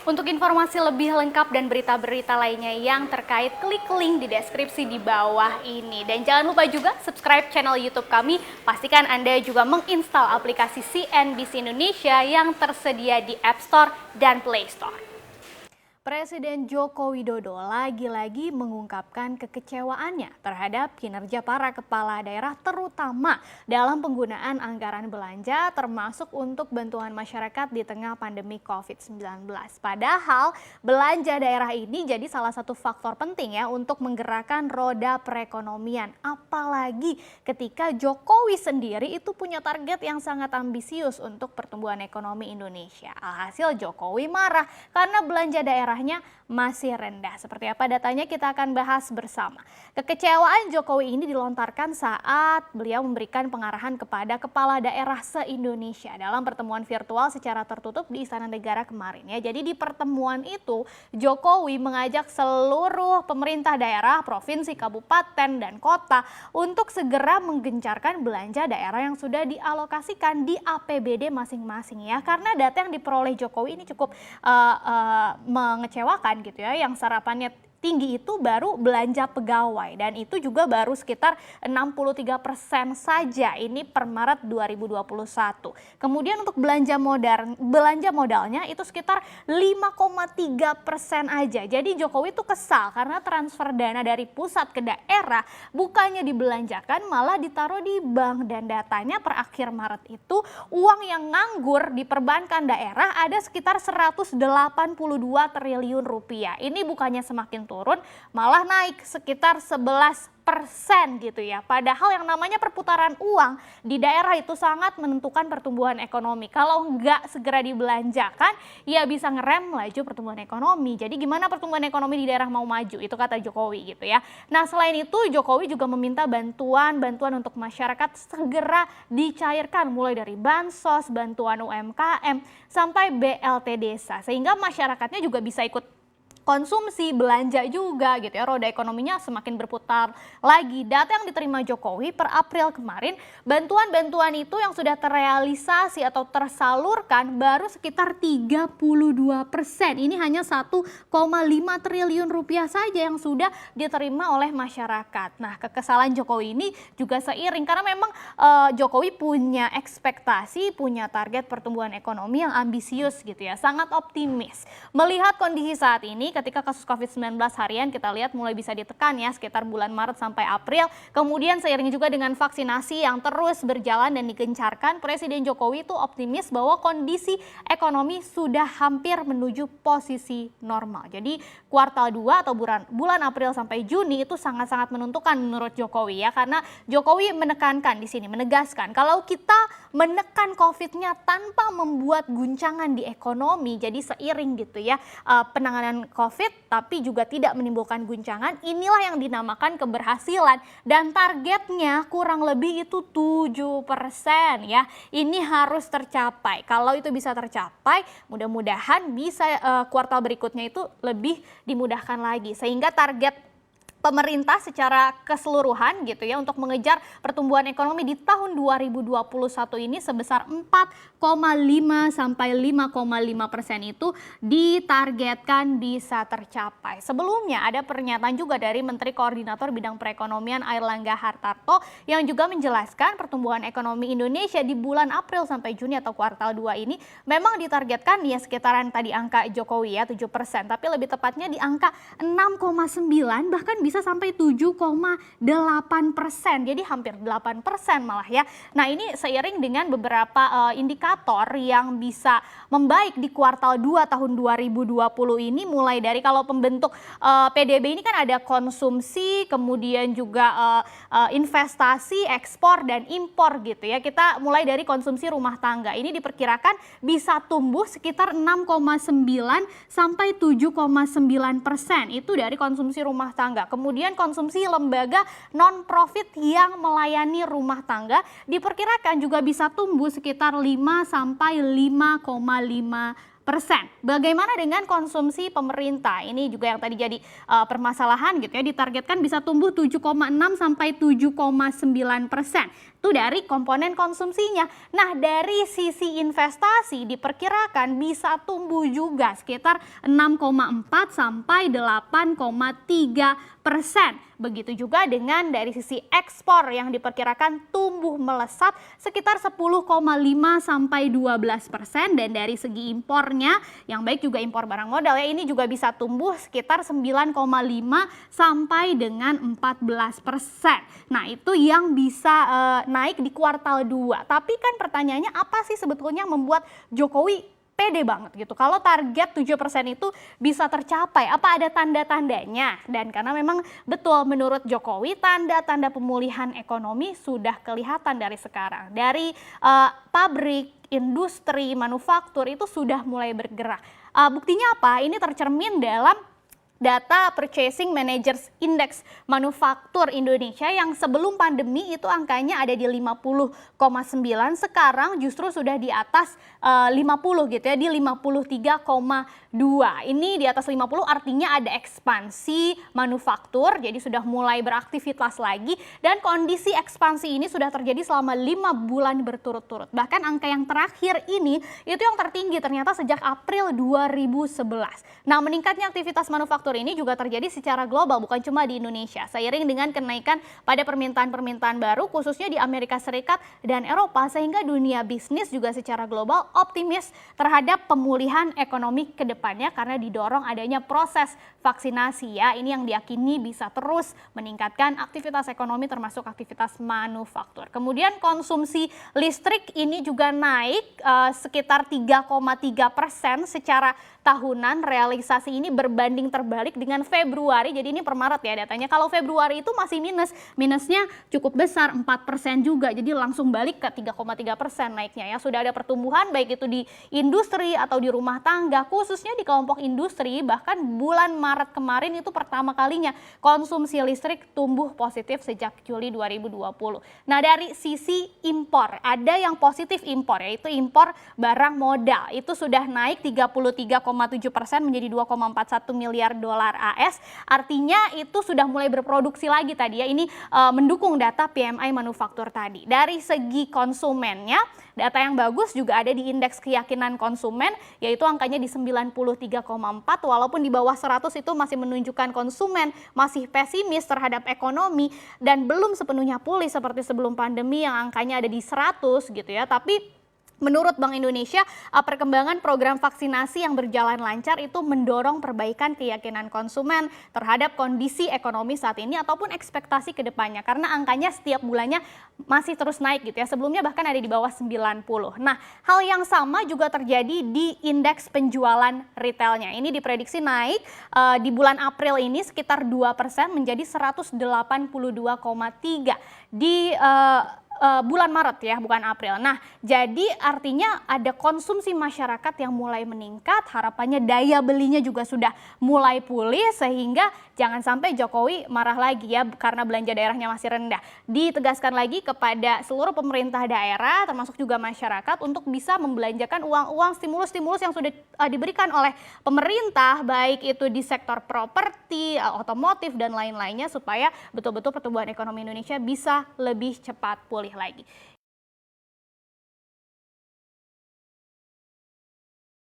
Untuk informasi lebih lengkap dan berita-berita lainnya yang terkait, klik link di deskripsi di bawah ini. Dan jangan lupa juga subscribe channel YouTube kami. Pastikan Anda juga menginstal aplikasi CNBC Indonesia yang tersedia di App Store dan Play Store. Presiden Joko Widodo lagi-lagi mengungkapkan kekecewaannya terhadap kinerja para kepala daerah terutama dalam penggunaan anggaran belanja termasuk untuk bantuan masyarakat di tengah pandemi COVID-19. Padahal belanja daerah ini jadi salah satu faktor penting ya untuk menggerakkan roda perekonomian. Apalagi ketika Jokowi sendiri itu punya target yang sangat ambisius untuk pertumbuhan ekonomi Indonesia. Alhasil Jokowi marah karena belanja daerah masih rendah. Seperti apa datanya kita akan bahas bersama. Kekecewaan Jokowi ini dilontarkan saat beliau memberikan pengarahan kepada kepala daerah se-Indonesia dalam pertemuan virtual secara tertutup di Istana Negara kemarin ya. Jadi di pertemuan itu Jokowi mengajak seluruh pemerintah daerah, provinsi, kabupaten dan kota untuk segera menggencarkan belanja daerah yang sudah dialokasikan di APBD masing-masing ya. Karena data yang diperoleh Jokowi ini cukup mengecewakan gitu ya, yang sarapannya tinggi itu baru belanja pegawai dan itu juga baru sekitar 63% saja ini per Maret 2021. Kemudian untuk belanja modalnya itu sekitar 5,3% aja. Jadi Jokowi itu kesal karena transfer dana dari pusat ke daerah bukannya dibelanjakan malah ditaruh di bank, dan datanya per akhir Maret itu uang yang nganggur di perbankan daerah ada sekitar 182 triliun rupiah. Ini bukannya semakin turun, malah naik sekitar 11% gitu ya. Padahal yang namanya perputaran uang di daerah itu sangat menentukan pertumbuhan ekonomi. Kalau nggak segera dibelanjakan, ya bisa ngerem laju pertumbuhan ekonomi. Jadi gimana pertumbuhan ekonomi di daerah mau maju? Itu kata Jokowi gitu ya. Nah selain itu Jokowi juga meminta bantuan untuk masyarakat segera dicairkan mulai dari bansos, bantuan UMKM, sampai BLT desa. Sehingga masyarakatnya juga bisa ikut konsumsi, belanja juga gitu ya, roda ekonominya semakin berputar lagi. Data yang diterima Jokowi per April kemarin, bantuan-bantuan itu yang sudah terrealisasi atau tersalurkan baru sekitar 32%. Ini hanya 1,5 triliun rupiah saja yang sudah diterima oleh masyarakat. Nah, kekesalan Jokowi ini juga seiring karena memang Jokowi punya ekspektasi, punya target pertumbuhan ekonomi yang ambisius gitu ya, sangat optimis. Melihat kondisi saat ini, ketika kasus COVID-19 harian kita lihat mulai bisa ditekan ya sekitar bulan Maret sampai April. Kemudian seiring juga dengan vaksinasi yang terus berjalan dan digencarkan, Presiden Jokowi itu optimis bahwa kondisi ekonomi sudah hampir menuju posisi normal. Jadi kuartal 2 atau bulan April sampai Juni itu sangat-sangat menentukan menurut Jokowi ya, karena Jokowi menekankan di sini, menegaskan kalau kita menekan COVID-nya tanpa membuat guncangan di ekonomi, jadi seiring gitu ya penanganan COVID tapi juga tidak menimbulkan guncangan, inilah yang dinamakan keberhasilan, dan targetnya kurang lebih itu 7% ya. Ini harus tercapai. Kalau itu bisa tercapai, mudah-mudahan bisa kuartal berikutnya itu lebih dimudahkan lagi sehingga target pemerintah secara keseluruhan gitu ya untuk mengejar pertumbuhan ekonomi di tahun 2021 ini sebesar 4,5 sampai 5,5% itu ditargetkan bisa tercapai. Sebelumnya ada pernyataan juga dari Menteri Koordinator Bidang Perekonomian Airlangga Hartarto yang juga menjelaskan pertumbuhan ekonomi Indonesia di bulan April sampai Juni atau kuartal 2 ini memang ditargetkan ya sekitaran tadi angka Jokowi ya 7%, tapi lebih tepatnya di angka 6,9 bahkan bisa sampai 7,8%, jadi hampir 8% malah ya. Nah ini seiring dengan beberapa indikator yang bisa membaik di kuartal 2 tahun 2020 ini, mulai dari kalau pembentuk PDB ini kan ada konsumsi, kemudian juga investasi, ekspor dan impor gitu ya. Kita mulai dari konsumsi rumah tangga, ini diperkirakan bisa tumbuh sekitar 6,9 sampai 7,9%, itu dari konsumsi rumah tangga. Kemudian konsumsi lembaga non-profit yang melayani rumah tangga diperkirakan juga bisa tumbuh sekitar 5 sampai 5,5%. Bagaimana dengan konsumsi pemerintah? Ini juga yang tadi jadi permasalahan gitu ya, ditargetkan bisa tumbuh 7,6 sampai 7,9%. Itu dari komponen konsumsinya. Nah, dari sisi investasi diperkirakan bisa tumbuh juga sekitar 6,4 sampai 8,3%. Begitu juga dengan dari sisi ekspor yang diperkirakan tumbuh melesat sekitar 10,5 sampai 12%, dan dari segi impornya yang baik juga impor barang modal ya, ini juga bisa tumbuh sekitar 9,5 sampai dengan 14%. Nah, itu yang bisa naik di kuartal 2. Tapi kan pertanyaannya, apa sih sebetulnya membuat Jokowi pede banget gitu kalau target 7% itu bisa tercapai? Apa ada tanda-tandanya? Dan karena memang betul menurut Jokowi tanda-tanda pemulihan ekonomi sudah kelihatan dari sekarang. Dari pabrik, industri, manufaktur itu sudah mulai bergerak. Buktinya apa? Ini tercermin dalam data Purchasing Managers Index Manufaktur Indonesia yang sebelum pandemi itu angkanya ada di 50,9, sekarang justru sudah di atas 50 gitu ya, di 53,2. Ini di atas 50 artinya ada ekspansi manufaktur, jadi sudah mulai beraktivitas lagi, dan kondisi ekspansi ini sudah terjadi selama 5 bulan berturut-turut. Bahkan angka yang terakhir ini itu yang tertinggi ternyata sejak April 2011. Nah, meningkatnya aktivitas manufaktur ini juga terjadi secara global, bukan cuma di Indonesia. Seiring dengan kenaikan pada permintaan-permintaan baru khususnya di Amerika Serikat dan Eropa, sehingga dunia bisnis juga secara global optimis terhadap pemulihan ekonomi ke depannya karena didorong adanya proses vaksinasi ya. Ini yang diyakini bisa terus meningkatkan aktivitas ekonomi termasuk aktivitas manufaktur. Kemudian konsumsi listrik ini juga naik sekitar 3,3% secara tahunan. Realisasi ini berbanding terbalik dengan Februari, jadi ini per Maret ya datanya. Kalau Februari itu masih minusnya cukup besar 4% juga, jadi langsung balik ke 3,3% naiknya ya. Sudah ada pertumbuhan baik itu di industri atau di rumah tangga, khususnya di kelompok industri. Bahkan bulan Maret kemarin itu pertama kalinya konsumsi listrik tumbuh positif sejak Juli 2020. Nah, dari sisi impor ada yang positif impor, yaitu impor barang modal itu sudah naik 33,7% menjadi 2,41 miliar dolar AS. Artinya itu sudah mulai berproduksi lagi tadi ya. Ini mendukung data PMI manufaktur tadi. Dari segi konsumennya, data yang bagus juga ada di indeks keyakinan konsumen, yaitu angkanya di 93,4, walaupun di bawah 100 itu masih menunjukkan konsumen masih pesimis terhadap ekonomi dan belum sepenuhnya pulih seperti sebelum pandemi yang angkanya ada di 100 gitu ya. Tapi menurut Bank Indonesia, perkembangan program vaksinasi yang berjalan lancar itu mendorong perbaikan keyakinan konsumen terhadap kondisi ekonomi saat ini ataupun ekspektasi ke depannya. Karena angkanya setiap bulannya masih terus naik gitu ya. Sebelumnya bahkan ada di bawah 90. Nah, hal yang sama juga terjadi di indeks penjualan retailnya. Ini diprediksi naik di bulan April ini sekitar 2% menjadi 182,3 di bulan Maret ya, bukan April. Nah, jadi artinya ada konsumsi masyarakat yang mulai meningkat, harapannya daya belinya juga sudah mulai pulih, sehingga jangan sampai Jokowi marah lagi ya karena belanja daerahnya masih rendah. Ditegaskan lagi kepada seluruh pemerintah daerah termasuk juga masyarakat untuk bisa membelanjakan uang-uang stimulus-stimulus yang sudah diberikan oleh pemerintah, baik itu di sektor properti, otomotif dan lain-lainnya, supaya betul-betul pertumbuhan ekonomi Indonesia bisa lebih cepat pulih lagi.